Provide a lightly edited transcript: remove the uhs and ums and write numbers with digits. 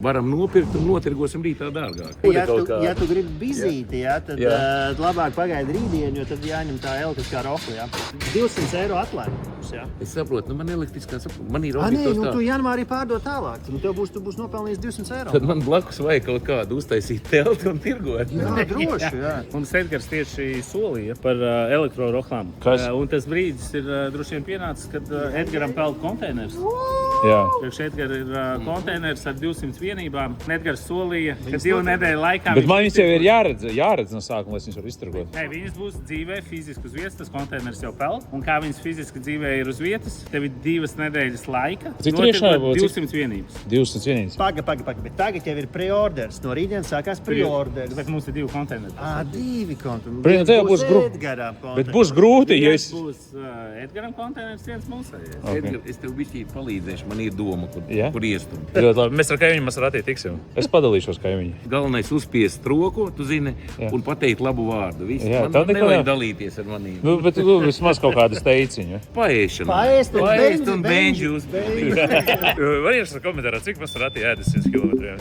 Varam nopirkt un notirgosim rītā dārgāk. Ja tu gribi bizīti, tad labāk pagaidi rītdienu, jo tad jāņem tā elektriskā rokla. 200 eiro atlaide būs. Es saprotu, man elektriskā saprot. Man ir Nē, tu janvārī pārdod tālāk. Tev būs nopelnījis 200 eiro. Tad man blakus vajag kaut kādu uztaisīt telti un tirgot. Jā, droši, jā. Mums Edgars tieši solīja par elektroroklām. Un tas brīdis ir droši vien pienācis, kad Edgaram peld konteiners. Jā. Priekš Edgara ir konteiners ar 200 vienībām. Edgars solīja, ka 2 nedēļu laikā... Bet man viņas jau ir jāredz no sākuma, lai viņas var izturgot. Nē, viņas būs dzīvē fiziski uz vietas, tas konteiners jau peld. Un kā viņas fiziski dzīvē ir uz vietas, tev ir 2 nedēļas laika. Cik priekšā būs? 200 vienības. 200 vienības. Paga. Bet tagad jau ir preorders. No rītdienas sākās preorders. Bet mums ir 2 konteineri. 2 konteineri. Brīnā, tev būs Bet būs grūti, jo es... Būs Edgaram konteiners, viens mūsējais. Edgar, es tev bišķīt palīdzēšu, man ir doma, kur iestumt. Ļoti labi. Mēs ar kaimiņu Maserati tiksim. Es padalīšos kaimiņu. Galvenais uzspiest roku, tu zini, un pateikt labu vārdu. Jā, Man nevajag dalīties ar manīm. Bet vismaz kaut kādas teiciņu. Paēšana. Paēst un beņģi uzspiest. Var ierakstot komentārā, cik Maserati ēdas 100 km.